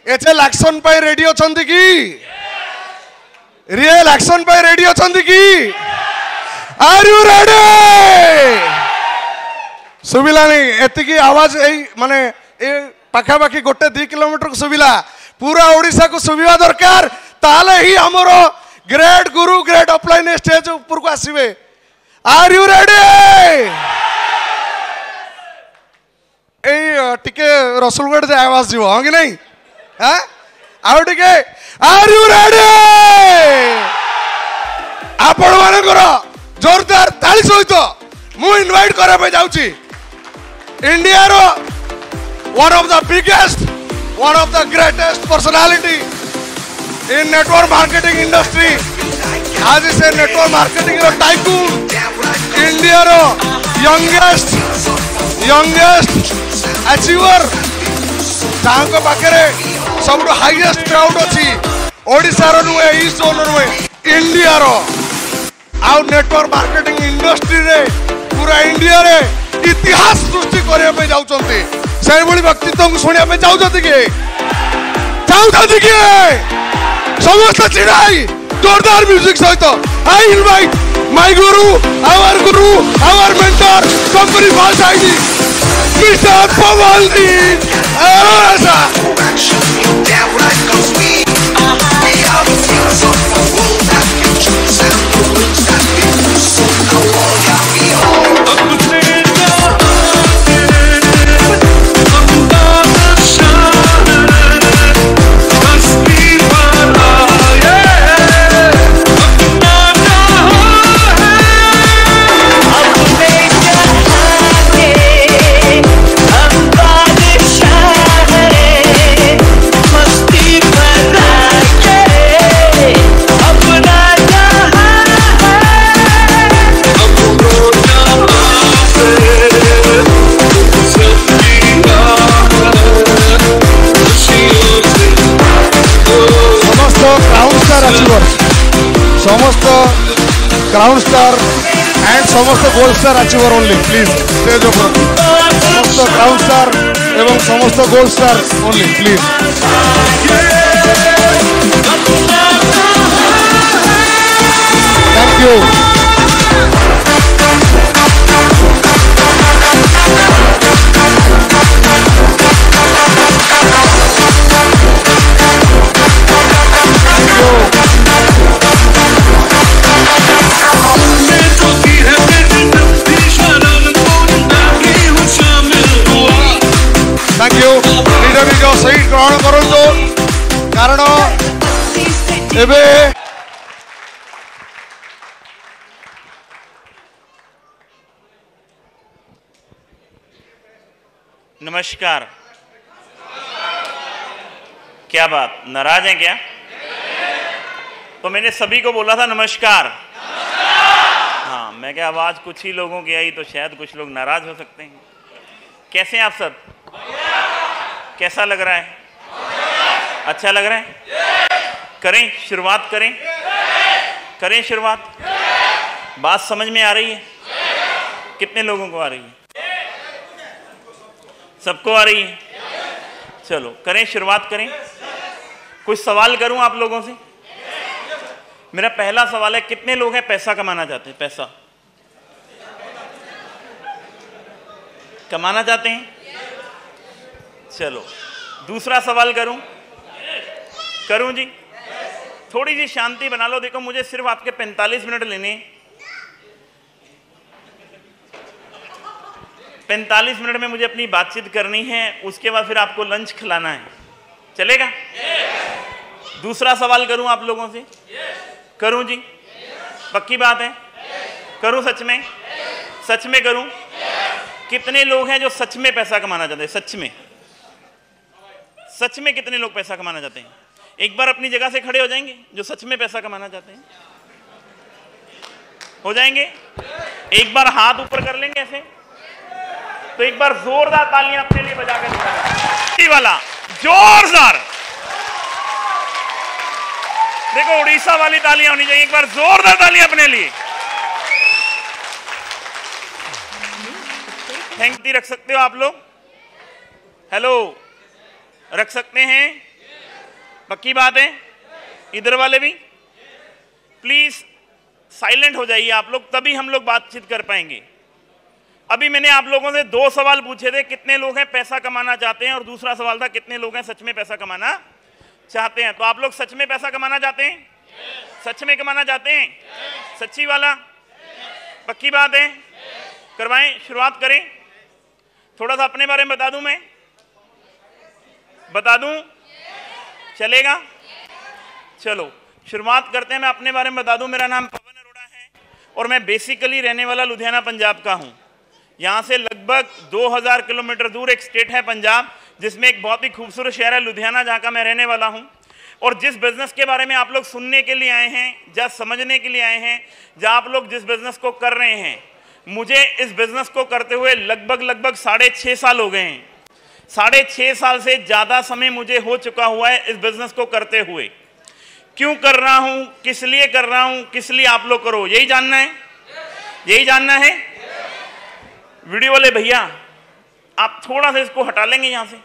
HL action पे ready अछंती की real action पे रेडी अछंती की आर यू रेडी सुबिलानी एतिकी आवाज एई माने ए पाखा पाखी गोटे 2 किलोमीटर को सुबिला पूरा ओडिसा को सुबिवा दरकार ताले ही हमरो ग्रेट गुरु ग्रेट अपलाइन स्टेज ऊपर को आसीबे आर यू रेडी ए टिके रसुलगढ़ जे आवाज जीव हां कि नहीं हां आउ टिके आर यू रेडी आपण मानकर जोरदार ताली सहित मु इनवाइट करे पे जाउची इंडिया रो one of the biggest one of the greatest personality in network marketing industry आज से नेटवर्क मार्केटिंग रो टाइकून इंडिया रो यंगेस्ट अचीवर तांको पाखरे सबटो हाईएस्ट क्राउड अछि ओडिसा रो नुए ईस्ट जोन नुए इंडिया रो आउ नेटवर्क मार्केटिंग इंडस्ट्री रे पूरा इंडिया रे इतिहास सृष्टि करबे पे जाउचंती से बड़ी व्यक्तित्व को सुनिया पे जाउचंती के समस्त चिड़ाई जोरदार म्यूजिक सहित I invite my guru our mentor company boss ID mister Pawan ji ऐसा समस्त क्राउन स्टार एंड समस्त gold star achiever only please stage ऊपर समस्त क्राउन स्टार एवं समस्त gold star only please thank you सही ग्रहण करूँ कारण एबे नमस्कार। क्या बात नाराज हैं क्या? तो मैंने सभी को बोला था नमस्कार। हाँ मैं क्या आवाज कुछ ही लोगों की आई तो शायद कुछ लोग नाराज हो सकते हैं। कैसे हैं आप सब? कैसा लग रहा है? अच्छा लग रहा है? करें शुरुआत करें शुरुआत। बात समझ में आ रही है? कितने लोगों को आ रही है? सबको आ रही है? चलो करें शुरुआत करें। कुछ सवाल करूं आप लोगों से। मेरा पहला सवाल है कितने लोग हैं पैसा कमाना चाहते हैं? पैसा कमाना चाहते हैं? चलो दूसरा सवाल करूं जी। थोड़ी सी शांति बना लो। देखो मुझे सिर्फ आपके 45 मिनट लेने 45 मिनट में मुझे अपनी बातचीत करनी है। उसके बाद फिर आपको लंच खिलाना है। चलेगा? दूसरा सवाल करूं आप लोगों से? करूं जी? पक्की बात है? करूं सच में? सच में करूं? कितने लोग हैं जो सच में पैसा कमाना चाहते हैं? सच में कितने लोग पैसा कमाना चाहते हैं? एक बार अपनी जगह से खड़े हो जाएंगे जो सच में पैसा कमाना चाहते हैं? हो जाएंगे? एक बार हाथ ऊपर कर लेंगे ऐसे तो एक बार जोरदार तालियां अपने लिए बजाकर दिखाएं। वाला जोरदार देखो उड़ीसा वाली तालियां होनी चाहिए। एक बार जोरदार तालियां अपने लिए। थैंक यू रख सकते हो आप लोग? हेलो रख सकते हैं? पक्की बात है? इधर वाले भी प्लीज साइलेंट हो जाइए आप लोग, तभी हम लोग बातचीत कर पाएंगे। अभी मैंने आप लोगों से 2 सवाल पूछे थे, कितने लोग हैं पैसा कमाना चाहते हैं, और दूसरा सवाल था कितने लोग हैं सच में पैसा कमाना चाहते हैं। तो आप लोग सच में पैसा कमाना चाहते हैं? सच में कमाना चाहते हैं? सच्ची वाला? पक्की बात है? करवाएं, शुरुआत करें। थोड़ा सा अपने बारे में बता दूं, मैं बता दूं, चलेगा? चलो शुरुआत करते हैं। मैं अपने बारे में बता दूं, मेरा नाम पवन अरोड़ा है और मैं बेसिकली रहने वाला लुधियाना पंजाब का हूं। यहां से लगभग 2000 किलोमीटर दूर एक स्टेट है पंजाब, जिसमें एक बहुत ही खूबसूरत शहर है लुधियाना, जहां का मैं रहने वाला हूं। और जिस बिजनेस के बारे में आप लोग सुनने के लिए आए हैं, जहाँ समझने के लिए आए हैं, जहाँ आप लोग जिस बिजनेस को कर रहे हैं, मुझे इस बिजनेस को करते हुए लगभग 6.5 साल हो गए हैं। 6.5 साल से ज़्यादा समय मुझे हो चुका हुआ है इस बिजनेस को करते हुए। क्यों कर रहा हूँ, किस लिए कर रहा हूँ, किस लिए आप लोग करो, यही जानना है? यही जानना है? वीडियो वाले भैया आप थोड़ा सा इसको हटा लेंगे यहाँ से,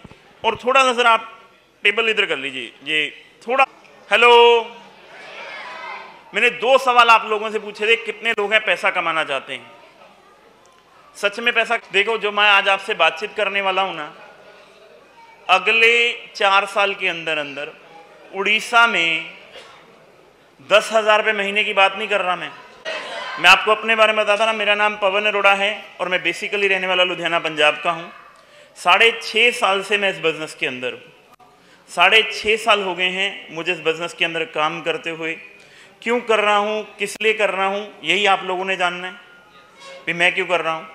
और थोड़ा सा सर आप टेबल इधर कर लीजिए, ये थोड़ा। हेलो, मैंने 2 सवाल आप लोगों से पूछे थे, कितने लोग हैं पैसा कमाना चाहते हैं, सच में पैसा। देखो, जो मैं आज आपसे बातचीत करने वाला हूं ना, अगले 4 साल के अंदर अंदर उड़ीसा में 10,000 रुपये महीने की बात नहीं कर रहा मैं आपको अपने बारे में बताता ना। मेरा नाम पवन अरोड़ा है और मैं बेसिकली रहने वाला लुधियाना पंजाब का हूँ। 6.5 साल से मैं इस बिज़नेस के अंदर हूँ। 6.5 साल हो गए हैं मुझे इस बिज़नेस के अंदर काम करते हुए। क्यों कर रहा हूँ, किस लिए कर रहा हूँ, यही आप लोगों ने जानना है कि मैं क्यों कर रहा हूँ।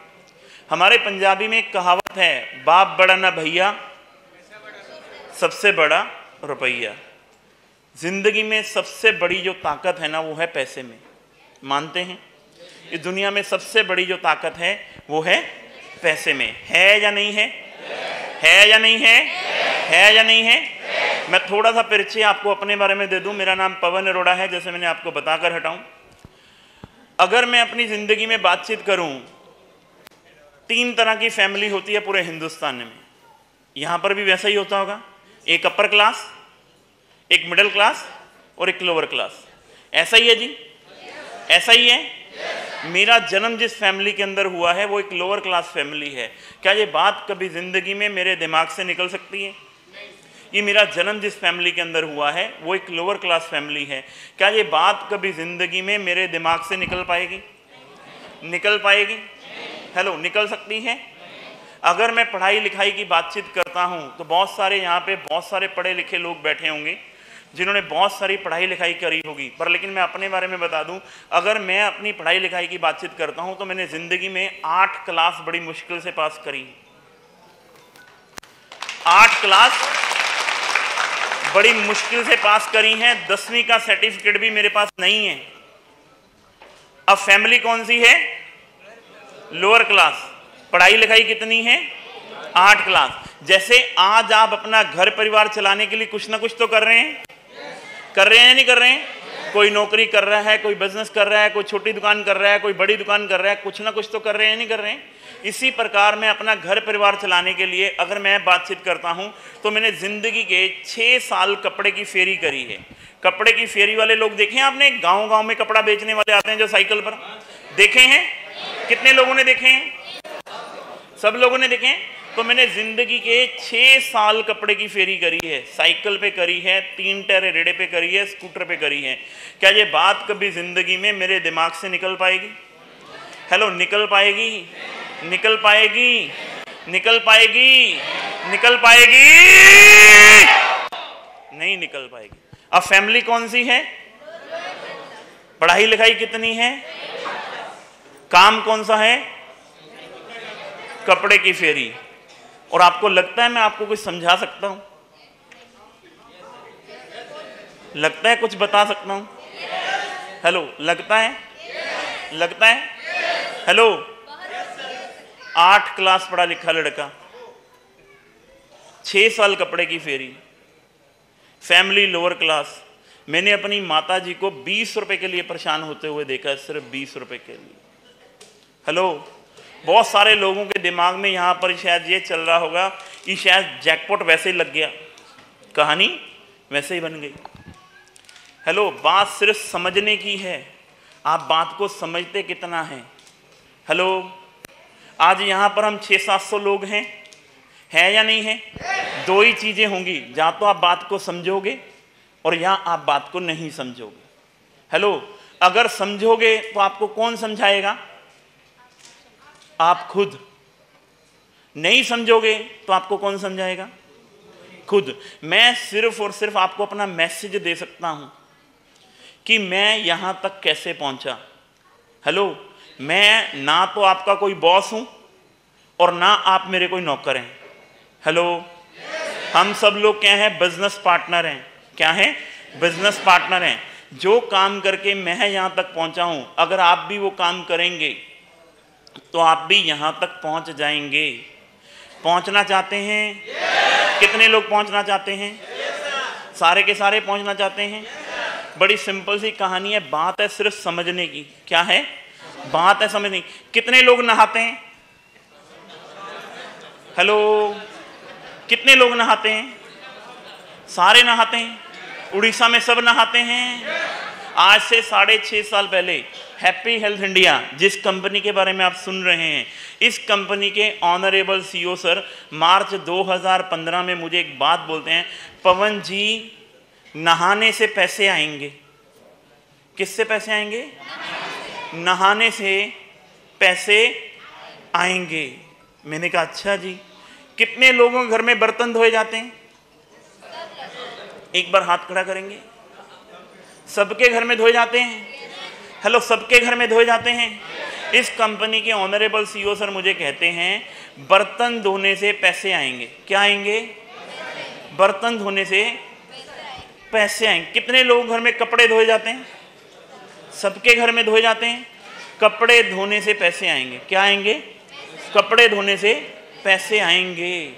हमारे पंजाबी में एक कहावत है, बाप बड़ा ना भैया, सबसे बड़ा रुपया। जिंदगी में सबसे बड़ी जो ताकत है ना, वो है पैसे में। मानते हैं? इस दुनिया में सबसे बड़ी जो ताकत है वो है पैसे में। है या नहीं है? है या नहीं है? है या नहीं है? मैं थोड़ा सा परिचय आपको अपने बारे में दे दूं। मेरा नाम पवन अरोड़ा है, जैसे मैंने आपको बताकर हटाऊं। अगर मैं अपनी जिंदगी में बातचीत करूं, 3 तरह की फैमिली होती है पूरे हिंदुस्तान में। यहां पर भी वैसा ही होता होगा, एक अपर क्लास, एक मिडिल क्लास और एक लोअर क्लास। ऐसा ही है जी? ऐसा ही है? मेरा जन्म जिस फैमिली के अंदर हुआ है वो एक लोअर क्लास फैमिली है। क्या ये बात कभी जिंदगी में मेरे दिमाग से निकल सकती है? ये मेरा जन्म जिस फैमिली के अंदर हुआ है वो एक लोअर क्लास फैमिली है। क्या ये बात कभी जिंदगी में मेरे दिमाग से निकल पाएगी? निकल पाएगी? हेलो, निकल सकती है? अगर मैं पढ़ाई लिखाई की बातचीत करता हूं तो बहुत सारे यहाँ पे बहुत सारे पढ़े लिखे लोग बैठे होंगे जिन्होंने बहुत सारी पढ़ाई लिखाई करी होगी। पर लेकिन मैं अपने बारे में बता दूं, अगर मैं अपनी पढ़ाई लिखाई की बातचीत करता हूं तो मैंने जिंदगी में 8 क्लास बड़ी मुश्किल से पास करी। 8 क्लास बड़ी मुश्किल से पास करी हैं। 10वीं का सर्टिफिकेट भी मेरे पास नहीं है। अब फैमिली कौन सी है? Lower class. पढ़ाई लिखाई कितनी है? 8 क्लास। जैसे आज आप अपना घर परिवार चलाने के लिए कुछ ना कुछ तो कर रहे हैं, कर रहे हैं नहीं कर रहे हैं? कोई नौकरी कर रहा है, कोई बिजनेस कर रहा है, कोई छोटी दुकान कर रहा है, कोई बड़ी दुकान कर रहा है, कुछ ना कुछ तो कर रहे हैं नहीं कर रहे हैं? इसी प्रकार मैं अपना घर परिवार चलाने के लिए अगर मैं बातचीत करता हूं तो मैंने जिंदगी के 6 साल कपड़े की फेरी करी है। कपड़े की फेरी वाले लोग देखे हैं आपने? गांव गांव में कपड़ा बेचने वाले आते हैं जो साइकिल पर, देखे हैं? कितने लोगों ने देखे हैं? सब लोगों ने देखे हैं। तो मैंने जिंदगी के 6 साल कपड़े की फेरी करी है। साइकिल पे करी है, 3 टायर रेड़े पे करी है, स्कूटर पे करी है। क्या ये बात कभी जिंदगी में मेरे दिमाग से निकल पाएगी? हेलो, निकल पाएगी? निकल पाएगी? निकल पाएगी? निकल पाएगी? नहीं निकल पाएगी। अब फैमिली कौन सी है? पढ़ाई लिखाई कितनी है? काम कौन सा है? कपड़े की फेरी। और आपको लगता है मैं आपको कुछ समझा सकता हूं? लगता है कुछ बता सकता हूं? हेलो, लगता है? लगता है? हेलो, 8 क्लास पढ़ा लिखा लड़का, 6 साल कपड़े की फेरी, फैमिली लोअर क्लास। मैंने अपनी माता जी को 20 रुपए के लिए परेशान होते हुए देखा है, सिर्फ 20 रुपए के लिए। हेलो, बहुत सारे लोगों के दिमाग में यहाँ पर शायद ये चल रहा होगा कि शायद जैकपॉट वैसे ही लग गया, कहानी वैसे ही बन गई। हेलो, बात सिर्फ समझने की है, आप बात को समझते कितना है। हेलो, आज यहाँ पर हम 600-700 लोग हैं, है या नहीं है? दो ही चीज़ें होंगी, या तो आप बात को समझोगे और या आप बात को नहीं समझोगे। हेलो, अगर समझोगे तो आपको कौन समझाएगा? आप खुद। नहीं समझोगे तो आपको कौन समझाएगा? खुद। मैं सिर्फ और सिर्फ आपको अपना मैसेज दे सकता हूं कि मैं यहां तक कैसे पहुंचा। हेलो, मैं ना तो आपका कोई बॉस हूं और ना आप मेरे कोई नौकर हैं। हेलो, हम सब लोग क्या हैं? बिजनेस पार्टनर हैं। क्या हैं? बिजनेस पार्टनर हैं। जो काम करके मैं यहां तक पहुंचा हूं, अगर आप भी वो काम करेंगे तो आप भी यहां तक पहुंच जाएंगे। पहुंचना चाहते हैं? कितने लोग पहुंचना चाहते हैं? सारे के सारे पहुंचना चाहते हैं। बड़ी सिंपल सी कहानी है, बात है सिर्फ समझने की। क्या है? बात है समझने की। कितने लोग नहाते हैं? हेलो, कितने लोग नहाते हैं? सारे नहाते हैं। उड़ीसा में सब नहाते हैं। आज से 6.5 साल पहले हैप्पी हेल्थ इंडिया, जिस कंपनी के बारे में आप सुन रहे हैं, इस कंपनी के ऑनरेबल सीईओ सर मार्च 2015 में मुझे एक बात बोलते हैं, पवन जी, नहाने से पैसे आएंगे। किससे पैसे आएंगे? नहाने से पैसे आएंगे। मैंने कहा अच्छा जी। कितने लोगों के घर में बर्तन धोए जाते हैं? एक बार हाथ खड़ा करेंगे। सबके घर में धोए जाते हैं? हेलो, सबके घर में धोए जाते हैं। इस कंपनी के ऑनरेबल सीईओ सर मुझे कहते हैं बर्तन धोने से पैसे आएंगे। क्या आएंगे? बर्तन धोने से पैसे आएंगे। कितने लोग घर में कपड़े धोए जाते हैं? सबके घर में धोए जाते हैं। कपड़े धोने से पैसे आएंगे। क्या आएंगे? कपड़े धोने से पैसे आएंगे।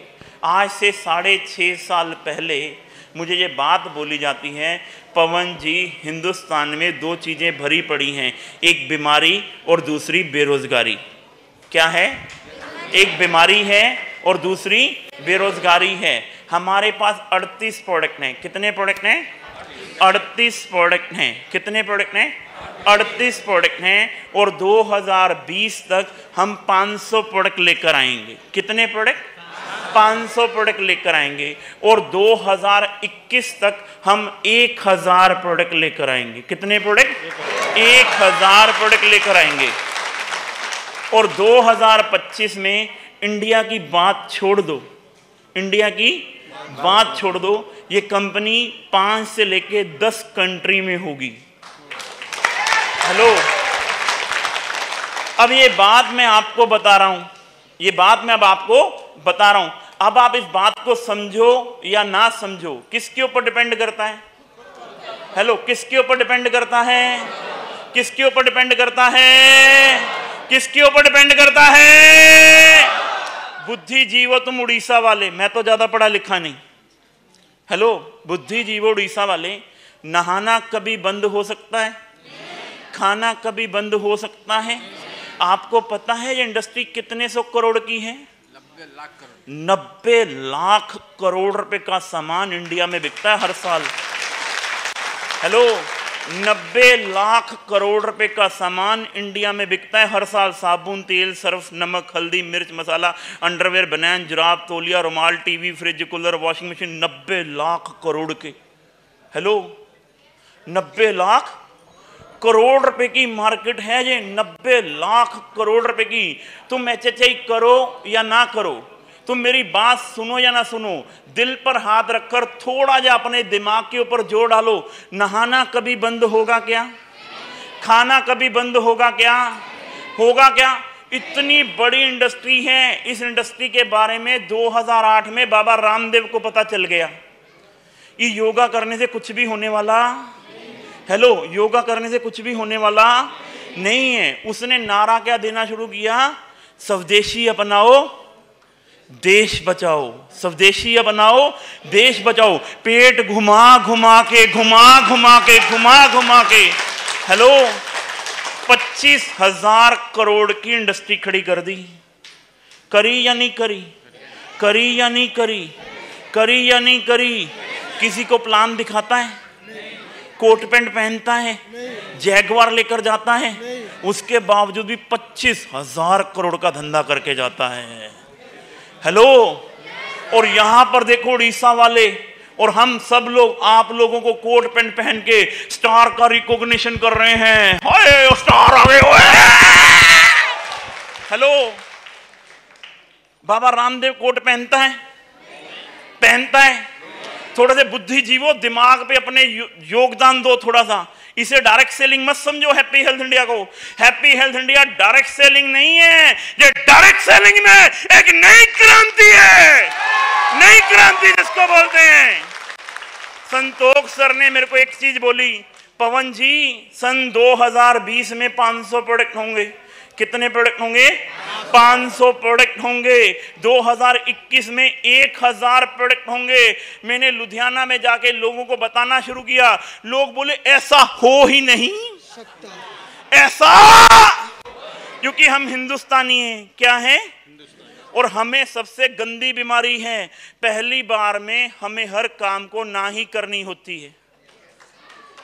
आज से 6.5 साल पहले मुझे ये बात बोली जाती है, पवन जी, हिंदुस्तान में दो चीज़ें भरी पड़ी हैं, एक बीमारी और दूसरी बेरोजगारी। क्या है? एक बीमारी है और दूसरी बेरोजगारी है। हमारे पास 38 प्रोडक्ट हैं। कितने प्रोडक्ट हैं? 38 प्रोडक्ट हैं। कितने प्रोडक्ट हैं? 38 प्रोडक्ट हैं। और 2020 तक हम 500 प्रोडक्ट लेकर आएंगे। कितने प्रोडक्ट? 500 प्रोडक्ट लेकर आएंगे। और 2021 तक हम 1000 प्रोडक्ट लेकर आएंगे। कितने प्रोडक्ट? 1000 प्रोडक्ट लेकर आएंगे। और 2025 में इंडिया की बात छोड़ दो, इंडिया की बात छोड़ दो, ये कंपनी 5 से लेके 10 कंट्री में होगी। हेलो, अब ये बात मैं आपको बता रहा हूं, ये बात मैं अब आपको बता रहा हूं। अब आप इस बात को समझो या ना समझो, किसके ऊपर डिपेंड करता है? हेलो, किसके ऊपर डिपेंड करता है? किसके ऊपर डिपेंड करता है? किसके ऊपर डिपेंड करता है? बुद्धिजीवो तुम उड़ीसा वाले, मैं तो ज्यादा पढ़ा लिखा नहीं। हेलो, बुद्धिजीवो उड़ीसा वाले, नहाना कभी बंद हो सकता है? खाना कभी बंद हो सकता है? आपको पता है ये इंडस्ट्री कितने 100 करोड़ की है? 90 लाख करोड़ रुपए का सामान इंडिया में बिकता है हर साल। हेलो, 90 लाख करोड़ रुपए का सामान इंडिया में बिकता है हर साल। साबुन, तेल, सर्फ, नमक, हल्दी, मिर्च मसाला, अंडरवेयर, बनियान, जुराब, तौलिया, रुमाल, TV, fridge, cooler, washing machine, 90 lakh crore के। हेलो, 90 लाख करोड़ रुपए की मार्केट है ये, 90 लाख करोड़ रुपए की। तुम HHI करो या ना करो, तुम मेरी बात सुनो या ना सुनो, दिल पर हाथ रखकर थोड़ा जा अपने दिमाग के ऊपर जोर डालो। नहाना कभी बंद होगा क्या? खाना कभी बंद होगा क्या? होगा क्या? इतनी बड़ी इंडस्ट्री है। इस इंडस्ट्री के बारे में 2008 में बाबा रामदेव को पता चल गया, ये योगा करने से कुछ भी होने वाला, हेलो, योगा करने से कुछ भी होने वाला नहीं है। उसने नारा क्या देना शुरू किया? स्वदेशी अपनाओ, देश बचाओ। स्वदेशी अपनाओ, देश बचाओ। पेट घुमा घुमा के, घुमा घुमा के, घुमा घुमा के, हेलो, 25,000 करोड़ की इंडस्ट्री खड़ी कर दी। करी या नहीं करी? करी या नहीं करी? करी या नहीं करी? किसी को प्लान दिखाता है? कोट पैंट पहनता है, जैगवार लेकर जाता है, उसके बावजूद भी 25,000 करोड़ का धंधा करके जाता है। हेलो, और यहां पर देखो उड़ीसा वाले और हम सब लोग आप लोगों को कोट पैंट पहन के स्टार का रिकॉग्निशन कर रहे हैं। हाय स्टार आ गए हुए। हेलो, बाबा रामदेव कोट पहनता है? पहनता है? थोड़ा से बुद्धिजीवो, दिमाग पे अपने योगदान दो थोड़ा सा। इसे डायरेक्ट सेलिंग मत समझो हैप्पी हेल्थ इंडिया को। Happy health India direct selling नहीं है, ये डायरेक्ट सेलिंग में एक नई क्रांति है, नई क्रांति जिसको बोलते हैं। संतोष सर ने मेरे को एक चीज बोली, पवन जी सन 2020 में 500 प्रोडक्ट होंगे। कितने प्रोडक्ट होंगे? 500 प्रोडक्ट होंगे। 2021 में 1000 प्रोडक्ट होंगे। मैंने लुधियाना में जाके लोगों को बताना शुरू किया। लोग बोले ऐसा हो ही नहीं सकता, ऐसा, क्योंकि हम हिंदुस्तानी हैं। क्या है? और हमें सबसे गंदी बीमारी है, पहली बार में हमें हर काम को ना ही करनी होती है।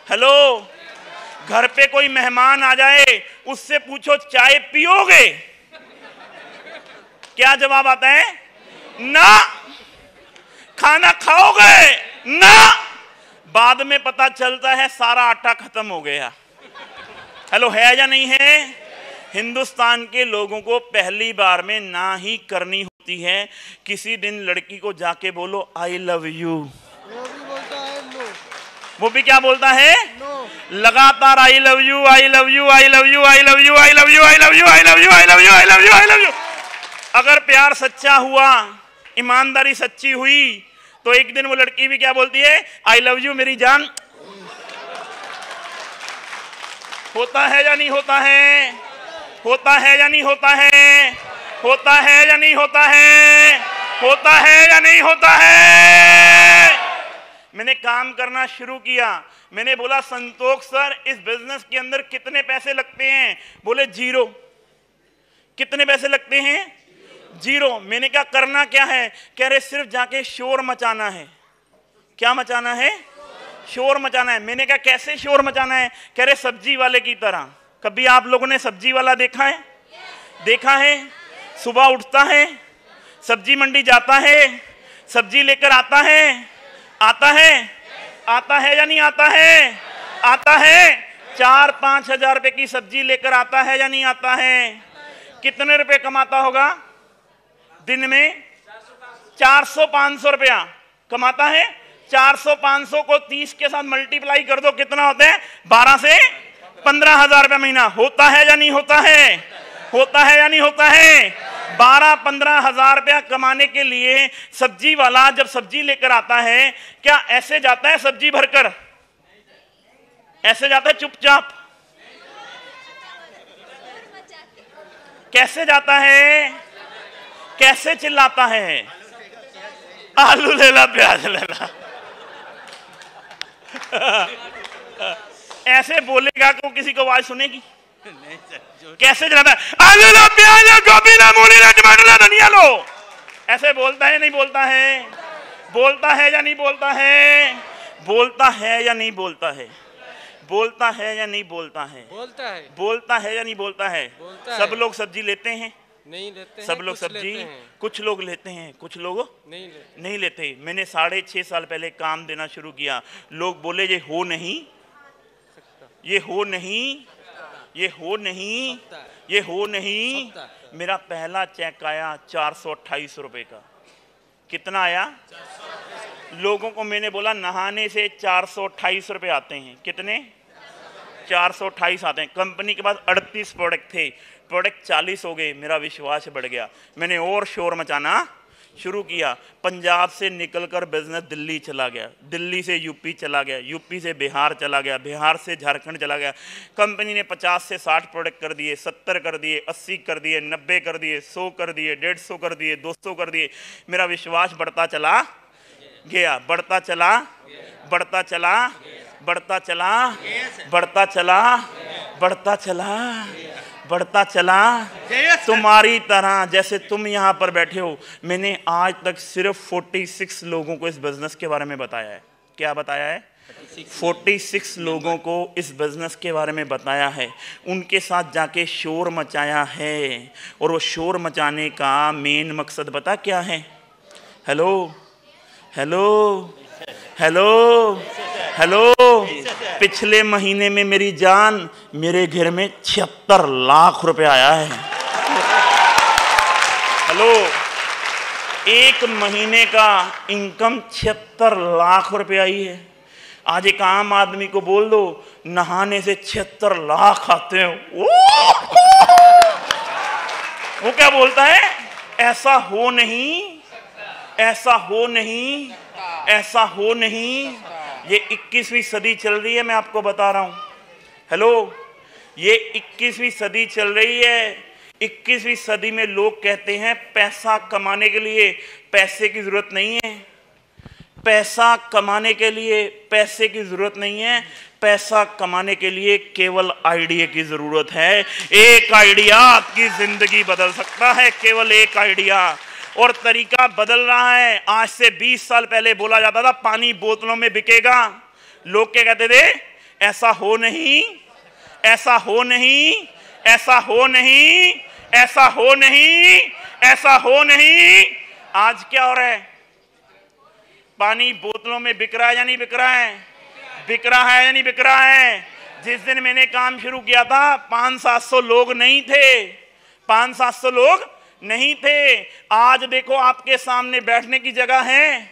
हेलो, घर पे कोई मेहमान आ जाए, उससे पूछो चाय पियोगे? क्या जवाब आता है? ना। खाना खाओगे? ना। बाद में पता चलता है सारा आटा खत्म हो गया। हेलो, है या नहीं है? हिंदुस्तान के लोगों को पहली बार में ना ही करनी होती है। किसी दिन लड़की को जाके बोलो आई लव यू, वो भी क्या बोलता है? लगातार I love you, I love you, I love you, I love you, I love you, I love you, I love you, I love you, I love you, I love you. अगर प्यार सच्चा हुआ, ईमानदारी सच्ची हुई, तो एक दिन वो लड़की भी क्या बोलती है? आई लव यू मेरी जान। होता है या नहीं होता है? होता है या नहीं होता है? होता है या नहीं होता है? होता है या नहीं होता है? मैंने काम करना शुरू किया। मैंने बोला संतोष सर इस बिजनेस के अंदर कितने पैसे लगते हैं? बोले 0। कितने पैसे लगते हैं? 0। मैंने कहा करना क्या है? कह रहे सिर्फ जाके शोर मचाना है। क्या मचाना है? शोर मचाना है। मैंने कहा कैसे शोर मचाना है? कह रहे सब्जी वाले की तरह। कभी आप लोगों ने सब्जी वाला देखा है? देखा है? सुबह उठता है, सब्जी मंडी जाता है, सब्जी लेकर आता है, आता है, आता है या नहीं आता है? आता है। 4-5 हजार रुपए की सब्जी लेकर आता है या नहीं आता है? कितने रुपए कमाता होगा दिन में? 400-500 रुपया कमाता है। 400-500 को 30 के साथ मल्टीप्लाई कर दो, कितना होता है? 12 से 15 हजार रुपया महीना। होता है या नहीं होता है? होता है या नहीं होता है? 12-15 हजार रुपया कमाने के लिए सब्जी वाला जब सब्जी लेकर आता है, क्या ऐसे जाता है सब्जी भरकर? ऐसे जाता है चुपचाप? कैसे जाता है? कैसे चिल्लाता है? आलू ले ला, प्याज ले ला। ऐसे बोलेगा तो किसी को आवाज सुनेगी? कैसे चलाता है? आलू लो, प्याज लो, गोभी लो, मूली लो, टमाटर लो, धनिया लो। ऐसे बोलता है नहीं बोलता है? बोलता है या नहीं बोलता है? बोलता है या नहीं बोलता है? बोलता है या नहीं बोलता है? बोलता है। बोलता है या नहीं बोलता है? सब लोग सब्जी लेते हैं? नहीं लेते हैं। सब लोग सब्जी, कुछ लोग लेते हैं, कुछ लोग नहीं लेते। मैंने 6.5 साल पहले काम देना शुरू किया। लोग बोले ये हो नहीं, ये हो नहीं, ये हो नहीं, ये हो नहीं। मेरा पहला चेक आया 428 रुपए का। कितना आया? लोगों को मैंने बोला नहाने से 428 रुपए आते हैं। कितने? 428 आते हैं। कंपनी के पास 38 प्रोडक्ट थे, प्रोडक्ट 40 हो गए। मेरा विश्वास बढ़ गया। मैंने और शोर मचाना शुरू किया। पंजाब से निकलकर बिजनेस दिल्ली चला गया, दिल्ली से यूपी चला गया, यूपी से बिहार चला गया, बिहार से झारखंड चला गया। कंपनी ने 50 से 60 प्रोडक्ट कर दिए, 70 कर दिए, 80 कर दिए, 90 कर दिए, 100 कर दिए, 150 कर दिए, 200 कर दिए। मेरा विश्वास बढ़ता चला गया, बढ़ता चला, बढ़ता चला, बढ़ता चला, बढ़ता चला, बढ़ता चला, बढ़ता चला। तुम्हारी तरह जैसे तुम यहाँ पर बैठे हो, मैंने आज तक सिर्फ 46 लोगों को इस बिजनेस के बारे में बताया है। क्या बताया है? 46 लोगों को इस बिजनेस के बारे में बताया है, उनके साथ जाके शोर मचाया है। और वो शोर मचाने का मेन मकसद बता क्या है? हेलो हेलो हेलो हेलो, पिछले महीने में मेरी जान मेरे घर में 76 लाख रुपए आया है। हेलो, एक महीने का इनकम 76 लाख रुपए आई है। आज एक आम आदमी को बोल दो नहाने से 76 लाख आते हैं, वो क्या बोलता है? ऐसा हो नहीं, ऐसा हो नहीं, ऐसा हो नहीं। ये 21वीं सदी चल रही है, मैं आपको बता रहा हूं। हेलो, ये 21वीं सदी चल रही है। 21वीं सदी में लोग कहते हैं पैसा कमाने के लिए पैसे की जरूरत नहीं है, पैसा कमाने के लिए पैसे की जरूरत नहीं है, पैसा कमाने के लिए केवल आइडिया की जरूरत है। एक आइडिया आपकी जिंदगी बदल सकता है, केवल एक आइडिया। और तरीका बदल रहा है। आज से 20 साल पहले बोला जाता था पानी बोतलों में बिकेगा। लोग क्या कहते थे? ऐसा हो नहीं, ऐसा हो नहीं, ऐसा हो नहीं, ऐसा हो नहीं, ऐसा हो नहीं। आज क्या हो रहा है? पानी बोतलों में बिक रहा है या नहीं बिक रहा है? बिक रहा है या नहीं बिक रहा है? जिस दिन मैंने काम शुरू किया था 500-700 लोग नहीं थे, 500-700 लोग नहीं थे। आज देखो आपके सामने बैठने की जगह है,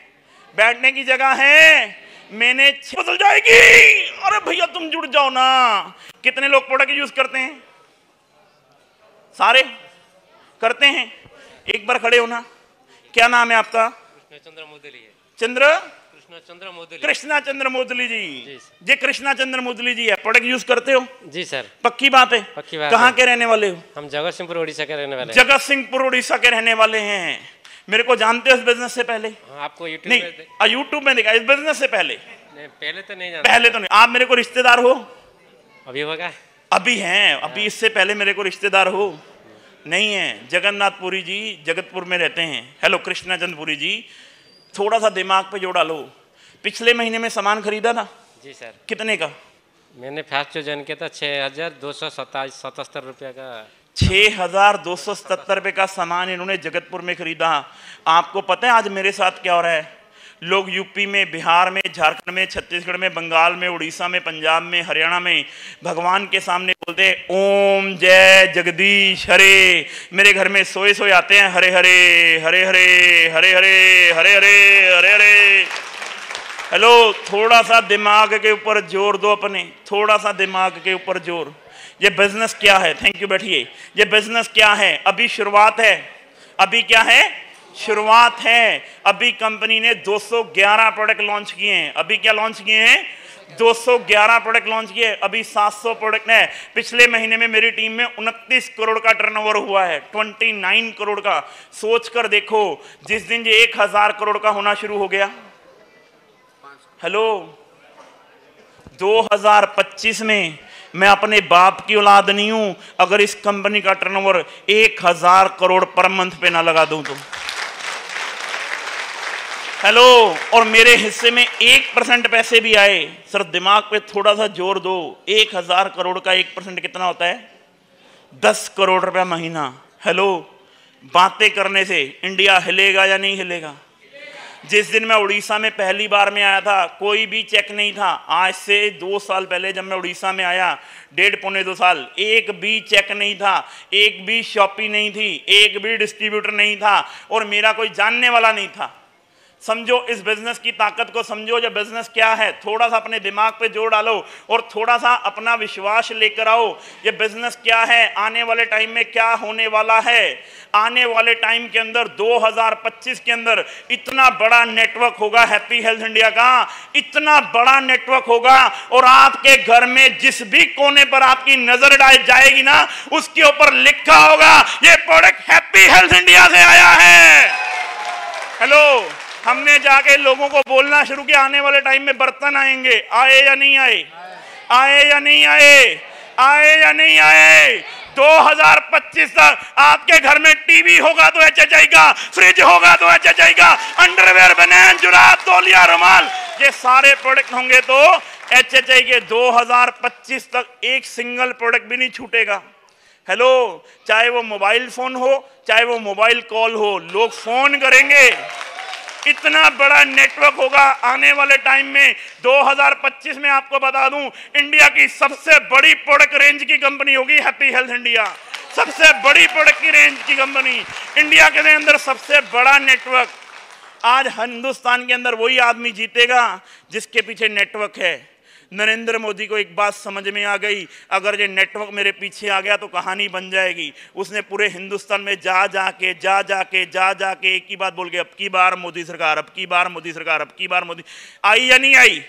बैठने की जगह है। मैंने बदल जाएगी। अरे भैया तुम जुड़ जाओ ना। कितने लोग प्रोडक्ट यूज करते हैं? सारे करते हैं। एक बार खड़े हो ना। क्या नाम है आपका? चंद्र मोदली है। कृष्णा चंद्र मोदली जी। जी कृष्णा चंद्र मोदली जी है। प्रोडक्ट यूज करते हो? जी सर। पक्की बात है? पक्की बात। कहाँ के रहने वाले हो? हम जगत सिंहपुर उड़ीसा के रहने वाले हैं। जगत सिंहपुर उड़ीसा के रहने वाले हैं। मेरे को जानते हो इस बिजनेस से पहले? आपको यूट्यूब में देखा। इस बिजनेस से पहले? नहीं, पहले तो नहीं जानते। पहले तो नहीं। आप मेरे को रिश्तेदार हो? अभी होगा? अभी हैं। अभी इससे पहले मेरे को रिश्तेदार हो? नहीं है। जगन्नाथपुरी जी जगतपुर में रहते हैं। हेलो कृष्णा चंद्रपुरी जी, थोड़ा सा दिमाग पे जोड़ा लो। पिछले महीने में सामान खरीदा था? जी सर। कितने का? मैंने फर्स्ट जो ज्वाइन किया था 6,277 रुपये का। 6,277 रुपये का सामान इन्होंने जगतपुर में खरीदा। आपको पता है आज मेरे साथ क्या हो रहा है? लोग यूपी में, बिहार में, झारखंड में, छत्तीसगढ़ में, बंगाल में, उड़ीसा में, पंजाब में, हरियाणा में भगवान के सामने बोलते हैं ओम जय जगदीश हरे। मेरे घर में सोए सोए आते हैं हरे हरे हरे हरे हरे हरे हरे हरे हरे हरे। हेलो, थोड़ा सा दिमाग के ऊपर जोर दो अपने, थोड़ा सा दिमाग के ऊपर जोर। ये बिजनेस क्या है? थैंक यू, बैठिए। ये बिजनेस क्या है? अभी शुरुआत है। अभी क्या है? शुरुआत है। अभी कंपनी ने 211 प्रोडक्ट लॉन्च किए हैं। अभी क्या लॉन्च किए हैं? 211 प्रोडक्ट लॉन्च किए। अभी 700 प्रोडक्ट है। पिछले महीने में मेरी टीम में 29 करोड़ का टर्नओवर हुआ है, 29 करोड़ का। सोच कर देखो, जिस दिन ये 1000 करोड़ का होना शुरू हो गया। हेलो, 2025 में मैं अपने बाप की औलाद नहीं हूं अगर इस कंपनी का टर्नओवर 1000 करोड़ पर मंथ पे ना लगा दूं तो। हेलो, और मेरे हिस्से में 1% पैसे भी आए। सर दिमाग पे थोड़ा सा जोर दो। 1000 करोड़ का 1% कितना होता है? 10 करोड़ रुपया महीना। हेलो, बातें करने से इंडिया हिलेगा या नहीं हिलेगा? जिस दिन मैं उड़ीसा में पहली बार में आया था कोई भी चेक नहीं था। आज से 2 साल पहले जब मैं उड़ीसा में आया, 1.5-2 साल, एक भी चेक नहीं था, एक भी शॉपी नहीं थी, एक भी डिस्ट्रीब्यूटर नहीं था और मेरा कोई जानने वाला नहीं था। समझो इस बिजनेस की ताकत को, समझो ये बिजनेस क्या है। थोड़ा सा अपने दिमाग पे जोर डालो और थोड़ा सा अपना विश्वास लेकर आओ। ये बिजनेस क्या है, आने वाले टाइम में क्या होने वाला है। आने वाले टाइम के अंदर 2025 के अंदर इतना बड़ा नेटवर्क होगा हैप्पी हेल्थ इंडिया का, इतना बड़ा नेटवर्क होगा और आपके घर में जिस भी कोने पर आपकी नजर जाएगी ना, उसके ऊपर लिखा होगा ये प्रोडक्ट हैप्पी हेल्थ इंडिया से आया है। हेलो, हमने जाके लोगों को बोलना शुरू किया आने वाले टाइम में बर्तन आएंगे। आए या नहीं आए? आए या नहीं आए? आए या नहीं आए? 2025 तक आपके घर में टीवी होगा तो HHI का, फ्रिज होगा तो HHI का, अंडरवेयर, बनियान, जुराब, तौलिया, रुमाल, ये सारे प्रोडक्ट होंगे तो HHI के 2025 तक एक सिंगल प्रोडक्ट भी नहीं छूटेगा। हेलो, चाहे वो मोबाइल फोन हो, चाहे वो मोबाइल कॉल हो, लोग फोन करेंगे। इतना बड़ा नेटवर्क होगा आने वाले टाइम में। 2025 में आपको बता दूं, इंडिया की सबसे बड़ी प्रोडक्ट रेंज की कंपनी होगी हैप्पी हेल्थ इंडिया। सबसे बड़ी प्रोडक्ट की रेंज की कंपनी इंडिया के अंदर, सबसे बड़ा नेटवर्क। आज हिंदुस्तान के अंदर वही आदमी जीतेगा जिसके पीछे नेटवर्क है। नरेंद्र मोदी को एक बात समझ में आ गई, अगर ये नेटवर्क मेरे पीछे आ गया तो कहानी बन जाएगी। उसने पूरे हिंदुस्तान में जा जाके एक ही बात बोल के, अब की बार मोदी सरकार, अब की बार मोदी सरकार, अब की बार मोदी। आई या नहीं आई?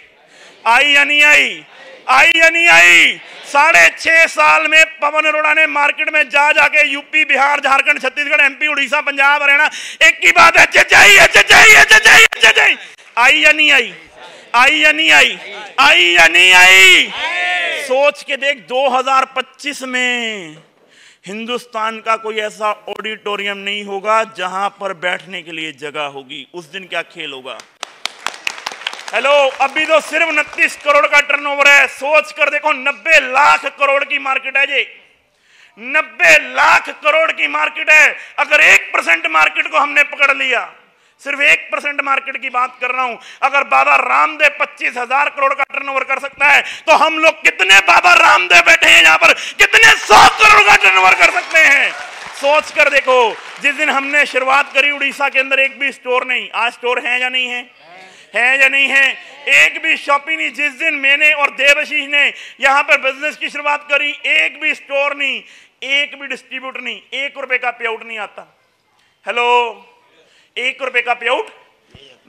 आई या नहीं आई? आई या नहीं आई? 6.5 साल में पवन अरोड़ा ने मार्केट में जा जाके यूपी, बिहार, झारखंड, छत्तीसगढ़, MP, उड़ीसा, पंजाब, हरियाणा, एक ही बात है, HHI। आई या नहीं आई? आई या नहीं आई? आई या नहीं आई? सोच के देख, 2025 में हिंदुस्तान का कोई ऐसा ऑडिटोरियम नहीं होगा जहां पर बैठने के लिए जगह होगी। उस दिन क्या खेल होगा। हेलो, अभी तो सिर्फ 29 करोड़ का टर्नओवर है। सोच कर देखो, 90 लाख करोड़ की मार्केट है जी। 90 लाख करोड़ की मार्केट है। अगर 1% मार्केट को हमने पकड़ लिया, सिर्फ 1% मार्केट की बात कर रहा हूं, अगर बाबा रामदेव 25,000 करोड़ का टर्नओवर कर सकता है, तो हम लोग कितने बाबा रामदेव बैठे हैं यहां पर, कितने 100 करोड़ का टर्नओवर कर सकते हैं। सोच कर देखो, जिस दिन हमने शुरुआत करी उड़ीसा के अंदर एक भी स्टोर नहीं। आज स्टोर है या नहीं है? है या नहीं है? एक भी शॉपिंग नहीं। जिस दिन मैंने और देवशीष ने यहां पर बिजनेस की शुरुआत करी, एक भी स्टोर नहीं, एक भी डिस्ट्रीब्यूटर नहीं, 1 रुपए का पे आउट नहीं आता। हेलो, 1 रुपए का पे आउट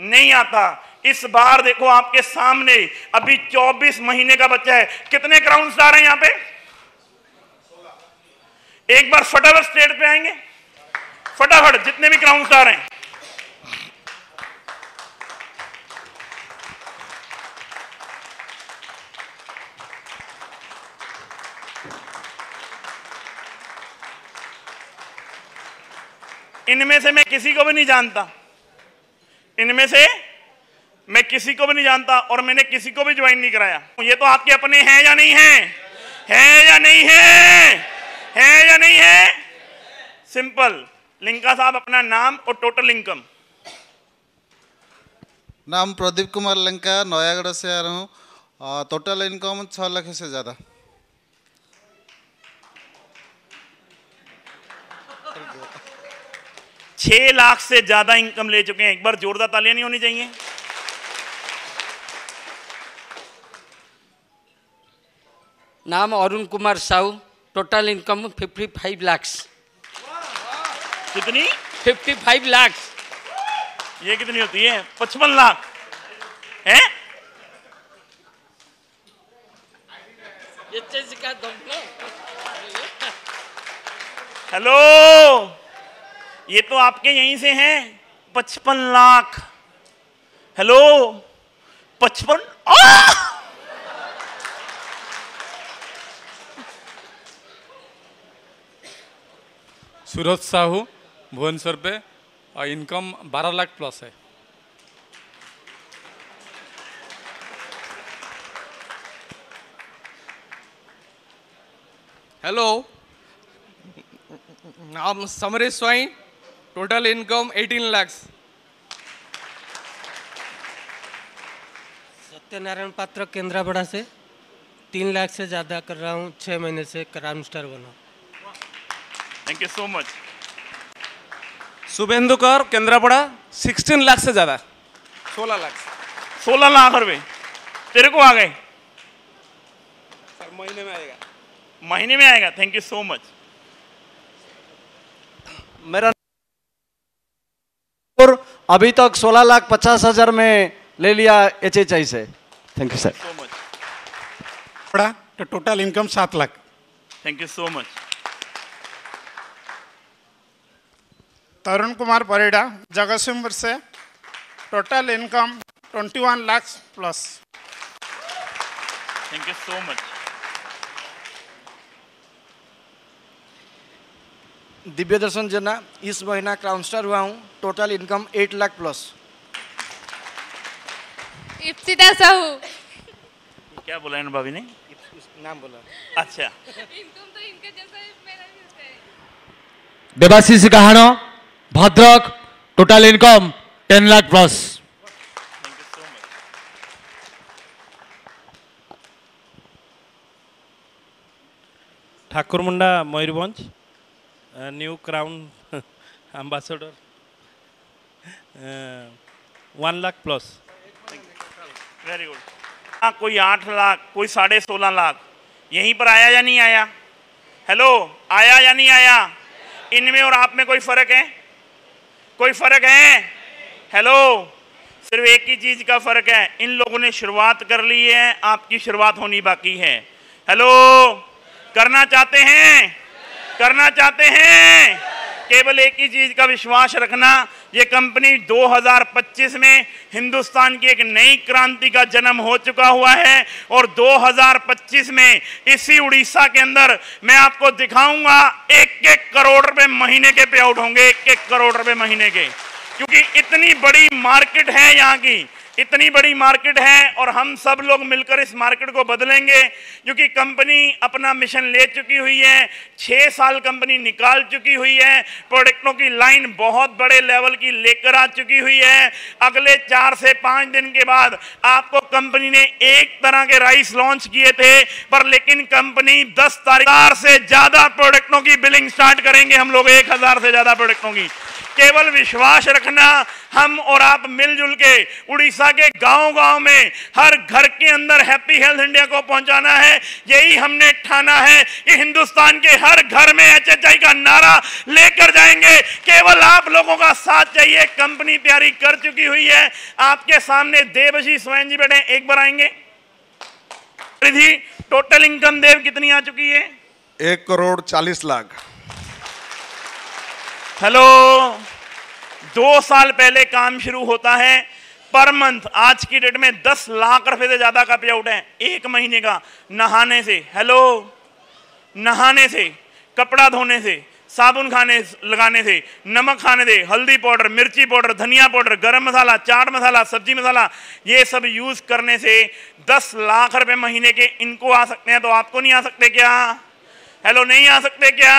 नहीं आता। इस बार देखो आपके सामने, अभी 24 महीने का बच्चा है। कितने क्राउन स्टार हैं यहां पे? एक बार फटाफट स्टेट पे आएंगे, फटाफट जितने भी क्राउन स्टार हैं। इनमें से मैं किसी को भी नहीं जानता, इनमें से मैं किसी को भी नहीं जानता, और मैंने किसी को भी ज्वाइन नहीं कराया। ये तो आपके अपने हैं या नहीं है? है या नहीं है? है या नहीं है? सिंपल। लिंका साहब, अपना नाम और टोटल इनकम। नाम प्रदीप कुमार लंका, नयागढ़ से आ रहा हूँ। टोटल इनकम 6 लाख से ज़्यादा। छह लाख से ज्यादा इनकम ले चुके हैं। एक बार जोरदार तालियां नहीं होनी चाहिए? नाम अरुण कुमार साहू, टोटल इनकम 55 लाख। कितनी? 55 लाख। ये कितनी होती है? 55 लाख है? हेलो, ये तो आपके यहीं से हैं। 55 लाख। हेलो, 55। सूरज साहू, भुवनेश्वर पे, और इनकम 12 लाख प्लस है। हेलो, नाम Samaresh swine, total income 18 lakh. Satyanarayan पात्र, केंद्रापड़ा से 3 लाख से ज़्यादा कर रहा हूँ। 6 महीने से क्राउन स्टार बना। Thank you so much. Shubhendu Kaur, Kendrapara, 16 lakh से ज़्यादा। 16 लाख। 16 लाख रुपए तेरे को आ गए? सर महीने में आएगा। महीने में आएगा। Thank you so much. मेरा अभी तक 16,50,000 में ले लिया HHI से। Thank you sir. So much. पड़ा तो total income 7 lakh. Thank you so much. Tarun Kumar Parida, Jagatsinghpur से, total income 21 lakh plus. Thank you so much. Divya Darshan Jena, इस महीना क्राउन स्टार हुआ हूँ, total income 8 lakh plus. Ipsita Sahu. क्या बोला इन भाभी ने? नाम बोला। अच्छा। इनकम तो इनके जैसा ही मेरा भी है। देवाशीष कहानो, Bhadrak, total income 10 lakh plus. Thakur Munda Mayurbhanj, new crown ambassador, 1 lakh plus. Very good. कोई 8 लाख, कोई 16.5 लाख, यहीं पर आया या नहीं आया? हेलो, आया या नहीं आया? इनमें और आप में कोई फर्क है? कोई फर्क है? हेलो, सिर्फ एक ही चीज का फर्क है, इन लोगों ने शुरुआत कर ली है, आपकी शुरुआत होनी बाकी है। हेलो, करना चाहते हैं? करना चाहते हैं? केवल एक ही चीज का विश्वास रखना, ये कंपनी 2025 में हिंदुस्तान की एक नई क्रांति का जन्म हो चुका हुआ है और 2025 में इसी उड़ीसा के अंदर मैं आपको दिखाऊंगा 1-1 करोड़ रुपए महीने के पे आउट होंगे, 1-1 करोड़ रुपए महीने के, क्योंकि इतनी बड़ी मार्केट है यहाँ की, इतनी बड़ी मार्केट है और हम सब लोग मिलकर इस मार्केट को बदलेंगे, क्योंकि कंपनी अपना मिशन ले चुकी हुई है, 6 साल कंपनी निकाल चुकी हुई है, प्रोडक्टों की लाइन बहुत बड़े लेवल की लेकर आ चुकी हुई है। अगले 4 से 5 दिन के बाद आपको कंपनी ने एक तरह के राइस लॉन्च किए थे, पर लेकिन कंपनी 10 तारीख से ज्यादा प्रोडक्टों की बिलिंग स्टार्ट करेंगे हम लोग, 1000 से ज्यादा प्रोडक्टों की। केवल विश्वास रखना, हम और आप मिलजुल के उड़ीसा के गांव-गांव में हर घर के अंदर हैप्पी हेल्थ इंडिया को पहुंचाना है। यही हमने ठाना है कि हिंदुस्तान के हर घर में HHI का नारा लेकर जाएंगे। केवल आप लोगों का साथ चाहिए। कंपनी तैयारी कर चुकी हुई है। आपके सामने देवशी स्वयं जी बैठे, एक बार आएंगे। टोटल इनकम देव कितनी आ चुकी है? 1 करोड़ 40 लाख। हेलो, 2 साल पहले काम शुरू होता है, पर मंथ आज की डेट में 10 लाख रुपए से ज्यादा का पे आउट है एक महीने का, नहाने से, हेलो, नहाने से, कपड़ा धोने से, साबुन खाने लगाने से, नमक खाने से, हल्दी पाउडर, मिर्ची पाउडर, धनिया पाउडर, गरम मसाला, चाट मसाला, सब्जी मसाला, ये सब यूज करने से 10 लाख रुपए महीने के इनको आ सकते हैं, तो आपको नहीं आ सकते क्या? हेलो, नहीं आ सकते क्या?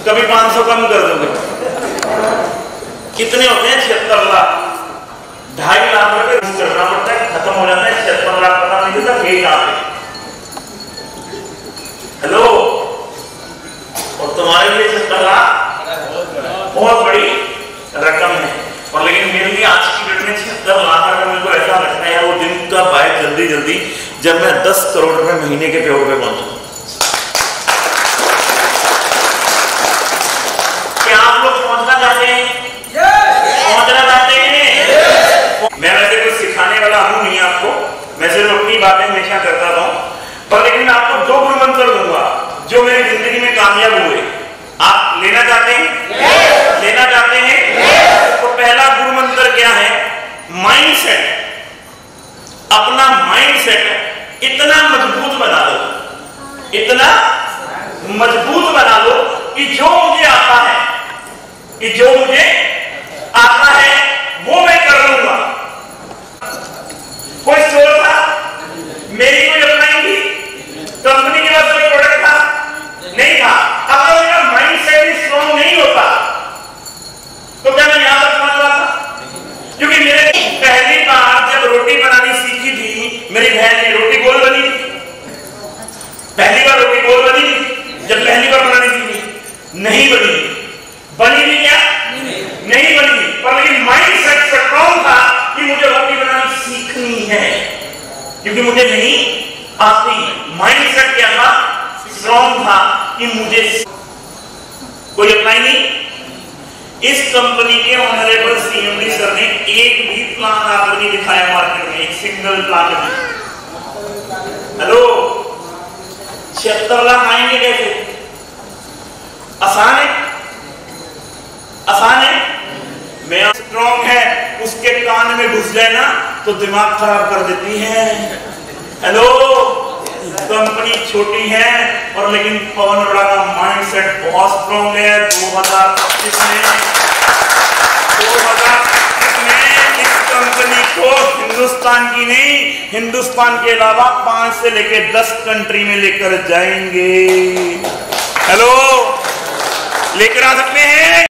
कभी 500 कम कर दोगे, कितने होते हैं? 76 लाख। 2.5 लाख रुपए करना पड़ता है, खत्म हो जाता है। 76 लाख पता नहीं चलता भेज आप। हेलो, और तुम्हारे लिए 76 लाख बहुत बड़ी रकम है, और लेकिन मेरे लिए आज की डेट में 76 लाख रुपए मेरे को ऐसा लगता है वो दिन का बाय जल्दी जल्दी जब मैं 10 करोड़ रुपए महीने के पेड़ पे पहुंचूं। क्या आप लोग पहुंचना चाहते हैं? पहुंचना चाहते हैं? मैं वैसे कुछ सिखाने वाला हूं नहीं आपको, मैं सिर्फ अपनी बातें हमेशा करता रहूं, पर लेकिन आपको 2 गुरु मंत्र दूंगा जो मेरी जिंदगी में कामयाब हुए। आप लेना चाहते हैं? लेना चाहते हैं? तो पहला गुरु मंत्र क्या है? माइंडसेट। अपना माइंडसेट इतना मजबूत बना लो, इतना मजबूत बना लो कि जो मुझे आता है कि जो मुझे आता है वो मैं कर लूंगा। कोई स्टोर था, मेरी कोई अपलाइन थी, कंपनी के पास कोई प्रोडक्ट था नहीं था। अगर मेरा माइंडसेट ही स्ट्रॉन्ग नहीं होता तो क्या मैं यहां तक पहुंच रहा था? क्योंकि मेरे पहली बार जब रोटी बनानी सीखी थी, मेरी बहन ने रोटी गोल बनी थी। पहली बार रोटी गोल बनी थी जब पहली बार बनानी सीखी, नहीं बनी थी। बनी थी क्या? नहीं बनी थी, पर लेकिन माइंडसेट स्ट्रॉन्ग था कि मुझे रोटी बनानी सीखनी है, क्योंकि मुझे नहीं आती। माइंडसेट क्या था? स्ट्रॉन्ग था कि मुझे कोई अप्लाई नहीं। इस कंपनी के ऑनरेबल सीएमडी सर ने एक भी प्लान आपको नहीं दिखाया मार्केट में, एक सिंगल प्लान नहीं। हेलो, 76 लाख आएंगे कैसे? आसान है? आसान है? मैं स्ट्रॉन्ग है, उसके कान में घुस जाए ना तो दिमाग खराब कर देती है। हेलो, कंपनी छोटी है और लेकिन पवन अरोड़ा का माइंडसेट बहुत स्ट्रॉन्ग है। 2025 में इस कंपनी को हिंदुस्तान की नहीं, हिंदुस्तान के अलावा 5 से लेकर 10 कंट्री में लेकर जाएंगे। हेलो, लेकर आ सकते हैं?